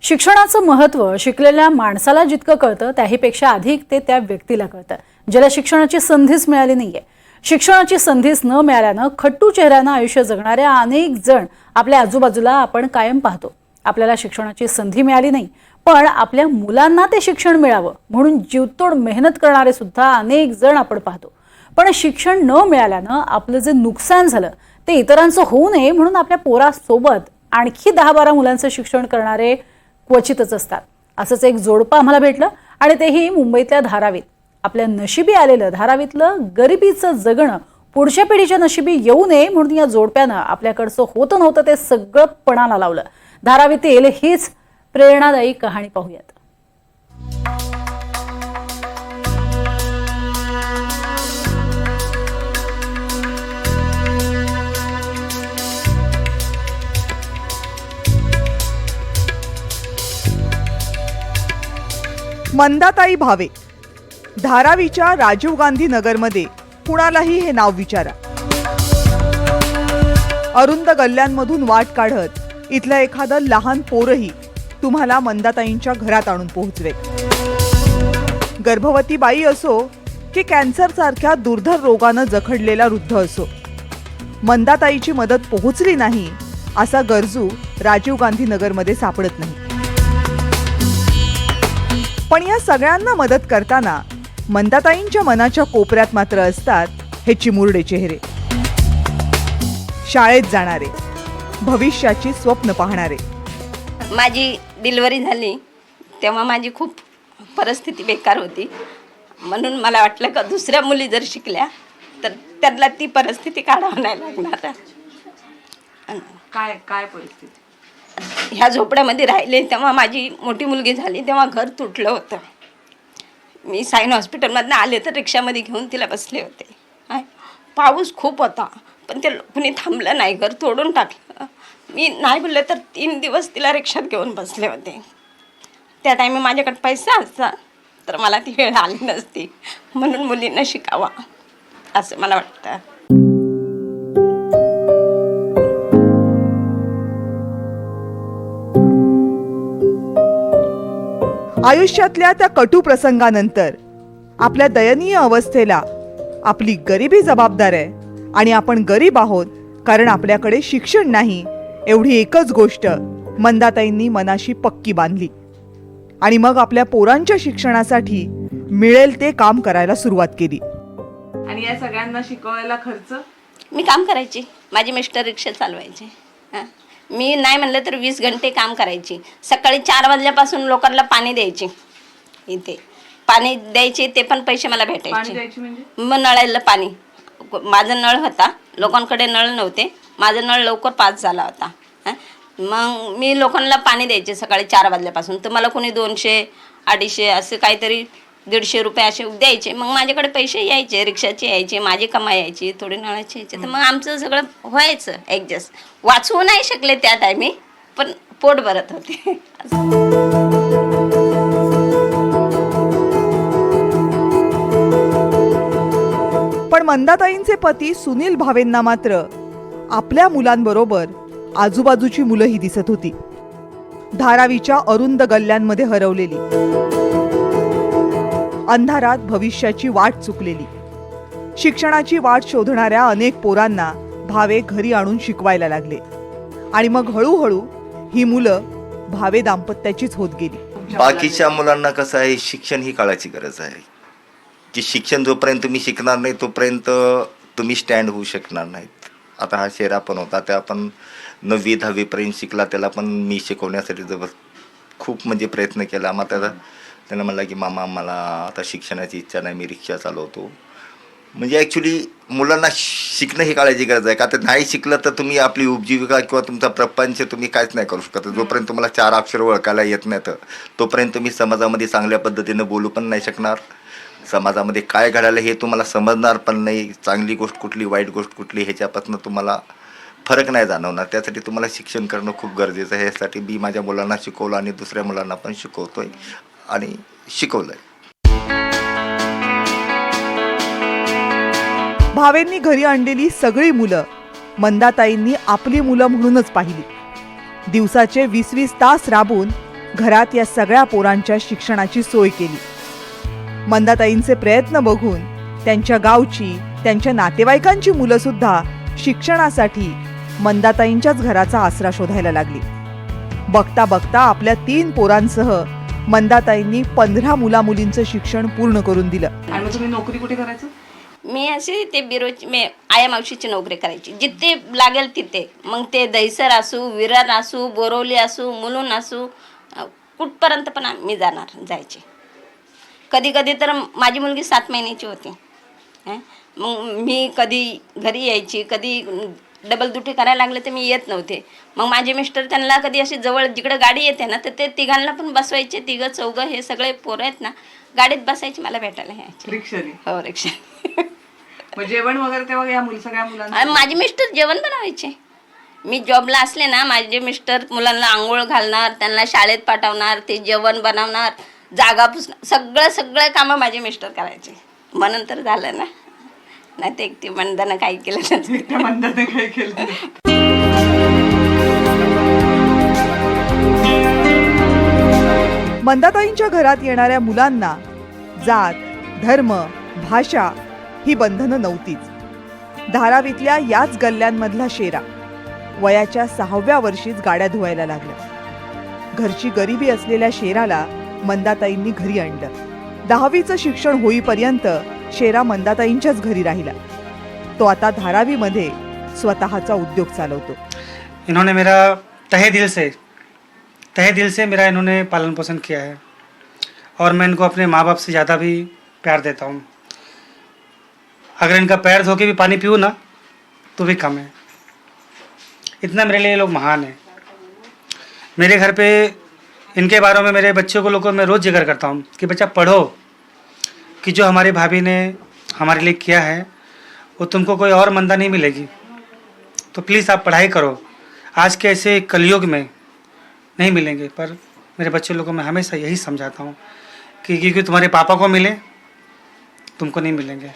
शिक्षणाचं महत्त्व शिकलेल्या माणसाला जितकं कळतं त्याहीपेक्षा अधिक ते त्या व्यक्तीला कळतं ज्याला शिक्षणाची संधीच मिळाली नाहीये। शिक्षणाची संधीच न मिळाल्यानं खट्टू चेहऱ्यानं आयुष्य जगणाऱ्या अनेक जण आपल्या आजूबाजूला आपण कायम पाहतो। आपल्याला शिक्षणाची संधी मिळाली नाही पण आपल्या मुलांना ते शिक्षण मिळावं म्हणून जीवतोड मेहनत करणारे सुद्धा अनेक जण आपण पाहतो। पण शिक्षण न मिळाल्यानं आपलं जे नुकसान झालं ते इतरांचं होऊ नये म्हणून आपल्या पोरासोबत आणखी 10-12 मुलांचं शिक्षण करणारे क्वचितच असतात। असंच एक जोडपं आम्हाला भेटलं आणि तेही मुंबईतल्या धारावीत। आपल्या नशिबी आलेलं धारावीतलं गरिबीचं जगणं पुढच्या पिढीच्या नशिबी येऊ नये म्हणून या जोडप्यानं आपल्याकडचं होतं नव्हतं ते सगळं पणाला लावलं। धारावीतील हीच प्रेरणादायी कहाणी पाहूयात। मंदाताई भावे, धारावीच्या राजीव गांधी नगरमध्ये कुणालाही हे नाव विचारा। अरुंद गल्ल्यांमधून वाट काढत इथलं एखादं लहान पोरही तुम्हाला मंदाताईंच्या घरात आणून पोहोचवेल। गर्भवती बाई असो की कॅन्सर सारख्या दुर्धर रोगानं जखडलेला वृद्ध असो, मंदाताईची मदत पोहोचली नाही असा गरजू राजीव गांधी नगरमध्ये सापडत नाही। पण या सगळ्यांना मदत करताना मंदाताईंच्या मनाच्या कोपऱ्यात मात्र असतात हे चिमुरडे चेहरे। शाळेत जाणारे, भविष्याची स्वप्न पाहणारे। माझी डिलिव्हरी झाली तेव्हा माझी खूप परिस्थिती बेकार होती, म्हणून मला वाटलं का दुसऱ्या मुली जर शिकल्या तर त्यांना ती परिस्थिती काढावं नाही लागणार। काय परिस्थिती? ह्या झोपड्यामध्ये राहिले तेव्हा माझी मोठी मुलगी झाली तेव्हा घर तुटलं होतं। मी साईन हॉस्पिटलमधनं आले तर रिक्षामध्ये घेऊन तिला बसले होते। पाऊस खूप होता पण ते कुणी थांबलं नाही, घर तोडून टाकलं। मी नाही बोलले तर 3 दिवस तिला रिक्षात घेऊन बसले होते। त्या टायमी माझ्याकडे पैसा असता तर मला ती वेळ आली नसती, म्हणून मुलींना शिकावा असं मला वाटतं। आयुष्यातल्या त्या कटू प्रसंगानंतर आपल्या दयनीय अवस्थेला आपली गरिबी जबाबदार आहे आणि आपण गरीब आहोत कारण आपल्याकडे शिक्षण नाही, एवढी एकच गोष्ट मंदाताईंनी मनाशी पक्की बांधली आणि मग आपल्या पोरांच्या शिक्षणासाठी मिळेल ते काम करायला सुरुवात केली। आणि या सगळ्यांना शिकवायला खर्च? मी काम करायची, माझे मिस्टर रिक्षा चालवायचे। मी नाही म्हणलं तर 20 घंटे काम करायची। सकाळी 4 वाजल्यापासून लोकांना पाणी द्यायची, इथे पाणी द्यायचे ते पण पैसे मला भेटायचे। मग नळाला पाणी, माझा नळ होता, लोकांकडे नळ नव्हते, माझा नळ लवकर पास झाला होता। मग मी लोकांना पाणी द्यायचे सकाळी 4 वाजल्यापासून, तर मला कोणी 200 250 असे काहीतरी 150 रुपये असे द्यायचे। मग माझ्याकडे पैसे यायचे, रिक्षाचे यायचे, माझी कमाई यायची, थोडे नळाचे यायचे, तर मग आमचं सगळं व्हायचं ॲडजस्ट। वाचवू नाही शकले त्या टायमी पण पोट भरत होते। पण मंदाताईंचे पती सुनील भावेंना मात्र आपल्या मुलांबरोबर आजूबाजूची मुलंही दिसत होती। धारावीच्या अरुंद गल्ल्यांमध्ये हरवलेली, अंधारात भविष्याची वाट चुकलेली, शिक्षणाची वाट शोधणाऱ्या अनेक पोरांना भावे घरी आणून शिकवायला लागले आणि मग हळूहळू ही मुलं भावे दाम्पत्याचीच होत गेली। बाकीच्या मुलांना कसं आहे, शिक्षण ही काळाची गरज आहे की शिक्षण जोपर्यंत तुम्ही शिकणार नाही तोपर्यंत तुम्ही स्टँड होऊ शकणार नाहीत। आता हा शेरा पण होता, त्या पण 9वी 10वी पर्यंत शिकला, त्याला पण मी शिकवण्यासाठी खूप म्हणजे प्रयत्न केला। मग त्यानं म्हणला की मामा मला आता शिक्षणाची इच्छा नाही, मी रिक्षा चालवतो। म्हणजे ॲक्च्युली मुलांना शिकणं ही काळाची गरज आहे, का तर नाही शिकलं तर तुम्ही आपली उपजीविका किंवा तुमचा प्रपंच तुम्ही काहीच नाही करू शकत। जोपर्यंत तुम्हाला 4 अक्षर ओळखायला येत नाहीत तोपर्यंत तुम्ही समाजामध्ये चांगल्या पद्धतीनं बोलू पण नाही शकणार, समाजामध्ये काय घडायला हे तुम्हाला समजणार पण नाही, चांगली गोष्ट कुठली वाईट गोष्ट कुठली ह्याच्यापासून तुम्हाला फरक नाही जाणवणार। त्यासाठी तुम्हाला शिक्षण करणं खूप गरजेचं आहे। यासाठी मी माझ्या मुलांना शिकवलं आणि दुसऱ्या मुलांना पण शिकवतोय आणि शिकवलंय। भावेंनी घरी आणलेली सगळी मुलं मंदाताईंनी आपली मुलं म्हणूनच पाहिली। दिवसाचे 20-20 तास राबून घरात या सगळ्या पोरांच्या शिक्षणाची सोय केली. मंदाताईंचे प्रयत्न बघून त्यांच्या गावची, त्यांच्या नातेवाईकांची मुलं सुद्धा शिक्षणासाठी मंदाताईंच्याच घराचा आसरा शोधायला लागली. बघता बघता आपल्या 3 पोरांसह मंदाताईंनी 15 मुलामुलींचं शिक्षण पूर्ण करून दिलं. आणि मग तुम्ही नोकरी कुठे करायचं? मी अशी ते बिरोची मी आया मावशीची नोकरी करायची, जिथे लागेल तिथे. मग ते दहिसर असू, विरार असू, बोरवली असू, मुलुंड असू, कुठपर्यंत पण मी जायचे. कधी कधी तर माझी मुलगी 7 महिन्याची होती. मग मी कधी घरी यायची, कधी डबल ड्युटी करायला लागले तर मी येत नव्हते. मग माझे मिस्टर त्यांना कधी अशी जवळ जिकडे गाडी येते ना तर ते तिघांना पण बसवायचे. 3-4 हे सगळे पोरं आहेत ना, गाडीत बसायचे मला भेटायला यायचे. रिक्षाने? हो, रिक्षा. मग जेवण वगैरे तेव्हा या सगळ्या मुलांना? आणि माझे मिस्टर जेवण बनवायचे. मी जॉबला असले ना, माझे मिस्टर मुलांना आंघोळ घालणार, त्यांना शाळेत पाठवणार, ते जेवण बनवणार, जागा पुसणार, सगळं कामं माझे मिस्टर करायचे. म्हणून तर झालं ना, नाही ते एकटी मंदानं काही केलं नाही. एकट्या मंदाने काय केलं? मंदाताईंच्या घरात येणाऱ्या मुलांना जात, धर्म, भाषा ही बंधनं नव्हतीच. धारावीतल्या याच गल्ल्यांमधला शेरा वयाच्या 6व्या वर्षीच गाड्या धुवायला लागल्या. घरची गरिबी असलेल्या शेराला मंदाताईंनी घरी आणलं. 10वीचं शिक्षण होईपर्यंत शेरा मंदाताईंच्याच घरी राहिला. तो आता धारावीमध्ये स्वतःचा उद्योग चालवतो. इन्होंने मेरा तहे दिल से मेरा इन्होंने पालन पोषण किया है और मैं इनको अपने माँ बाप से ज़्यादा भी प्यार देता हूँ. अगर इनका पैर धो के भी पानी पीऊँ ना तो भी कम है. इतना मेरे लिए ये लोग महान हैं. मेरे घर पे इनके बारे में मेरे बच्चों को लोगों मैं रोज़ जिक्र करता हूँ कि बच्चा पढ़ो, कि जो हमारी भाभी ने हमारे लिए किया है वो तुमको कोई और मंदा नहीं मिलेगी. तो प्लीज़ आप पढ़ाई करो. आज के ऐसे कलयुग में नहीं मिलेंगे, पर मेरे बच्चे लोगों को मैं हमेशा यही समझाता हूँ कि क्योंकि तुम्हारे पापा को मिले तुमको नहीं मिलेंगे.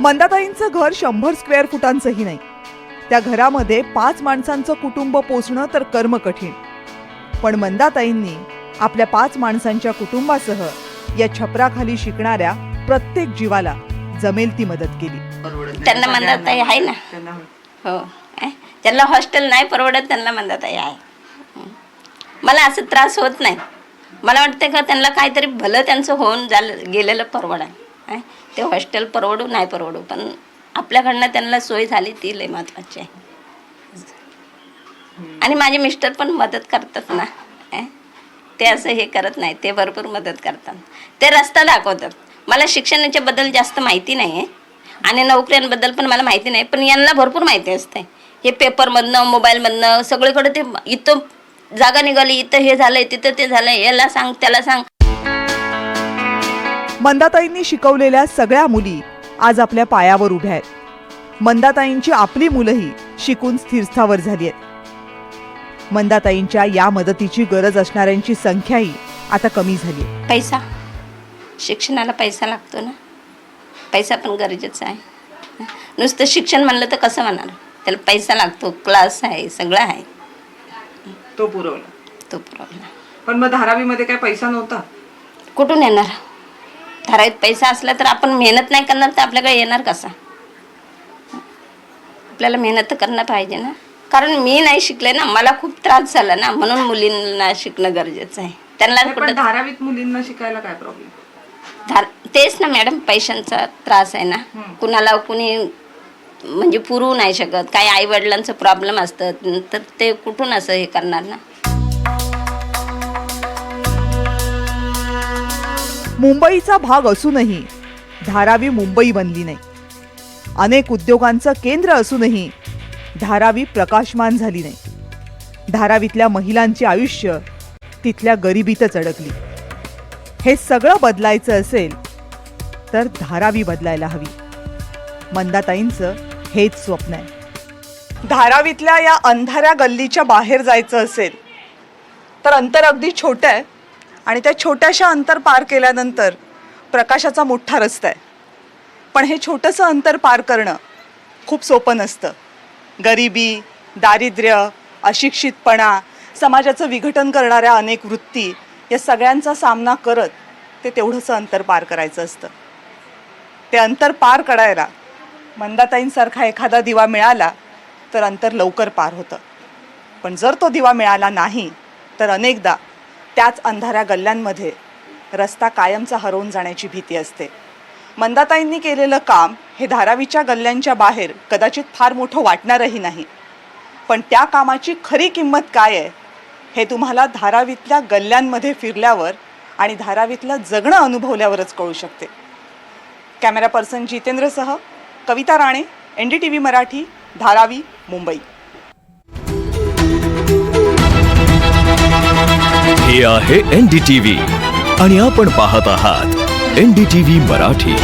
मंदाताईंचं घर 100 स्क्वेअर फुटांचंही नाही. त्या घरामध्ये 5 माणसांचं कुटुंब पोचणं तर कर्म कठीण. पण मंदाताईंनी आपल्या 5 माणसांच्या कुटुंबासह या छपराखाली शिकणाऱ्या प्रत्येक जीवाला जमेल ती मदत केली. त्यांना मंदाताई आहे ना. त्यांना हो, ज्यांना हॉस्टेल नाही परवडत त्यांना मंदाताई आहे. मला असं त्रास होत नाही. मला वाटतं का त्यांना काहीतरी भलं त्यांचं होऊन गेलेलं परवडा. ते हॉस्टेल परवडू नाही परवडू, पण आपल्याकडनं त्यांना सोय झाली ती लय महत्त्वाची आहे. आणि माझे मिस्टर पण मदत करतात ना. ते असं हे करत नाही, ते भरपूर मदत करतात. ते रस्ता दाखवतात. मला शिक्षणाच्या बद्दल जास्त माहिती नाही आहे आणि नोकऱ्यांबद्दल पण मला माहिती नाही, पण यांना भरपूर माहिती असते. हे पेपरमधनं, मोबाईलमधनं सगळीकडे ते इथं जागा निघाली, इथं हे झालंय, तिथं ते झालंय, याला सांग त्याला सांग. मंदाताईंनी शिकवलेल्या सगळ्या मुली आज आपल्या पायावर उभ्या आहेत. मंदाताईंची आपली मुलंही शिकून स्थिरस्थावर झाली आहेत. मंदाताईंच्या या मदतीची गरज असणाऱ्यांची संख्याही आता कमी झाली आहे. पैसा, शिक्षणाला पैसा लागतो ना. पैसा पण गरजेचा आहे. नुसतं शिक्षण म्हणलं तर कसं म्हणणार, त्याला पैसा लागतो. क्लास आहे, सगळं आहे. तो पुरवला. पण मग धारावीमध्ये काय पैसा नव्हता? कुठून येणार? ठराविक पैसा असला तर आपण मेहनत नाही करणार तर आपल्याकडे येणार कसा? आपल्याला मेहनत तर करणं पाहिजे ना. कारण मी नाही शिकले ना, मला खूप त्रास झाला ना, म्हणून मुलींना शिकणं गरजेचं आहे. त्यांना पण धारावीत मुलींना शिकायला काय प्रॉब्लेम? तेच ना मॅडम, पैशांचा त्रास आहे ना. कुणाला कुणी म्हणजे पुरवू नाही शकत. काही आई वडिलांचं प्रॉब्लेम असतं तर ते कुठून असं हे करणार ना. मुंबईचा भाग असूनही धारावी मुंबई बनली नाही. अनेक उद्योगांचं केंद्र असूनही धारावी प्रकाशमान झाली नाही. धारावीतल्या महिलांचे आयुष्य तिथल्या गरिबीतच अडकली. हे सगळं बदलायचं असेल तर धारावी बदलायला हवी. मंदाताईंचं हेच स्वप्न आहे. धारावीतल्या या अंधाऱ्या गल्लीच्या बाहेर जायचं असेल तर अंतर अगदी छोटं आहे आणि त्या छोट्याशा अंतर पार केल्यानंतर प्रकाशाचा मोठा रस्ता आहे. पण हे छोटंसं अंतर पार करणं खूप सोपं नसतं. गरिबी, दारिद्र्य, अशिक्षितपणा, समाजाचं विघटन करणाऱ्या अनेक वृत्ती, या सगळ्यांचा सामना करत ते तेवढंसं अंतर पार करायचं असतं. ते अंतर पार करायला मंदाताईंसारखा एखादा दिवा मिळाला तर अंतर लवकर पार होतं. पण जर तो दिवा मिळाला नाही तर अनेकदा त्याच अंधाऱ्या गल्ल्यांमध्ये रस्ता कायमचा हरवून जाण्याची भीती असते. मंदाताईंनी केलेलं काम हे धारावीच्या गल्ल्यांच्या बाहेर कदाचित फार मोठं वाटणारही नाही, पण त्या कामाची खरी किंमत काय आहे हे तुम्हाला धारावीतल्या गल्ल्यांमध्ये फिरल्यावर आणि धारावीतलं जगणं अनुभवल्यावरच कळू शकते. कॅमेरा पर्सन जितेंद्रसह कविता राणे, NDTV मराठी, धारावी, मुंबई. हे आहे NDTV आणि आपण पाहत आहात NDTV मराठी.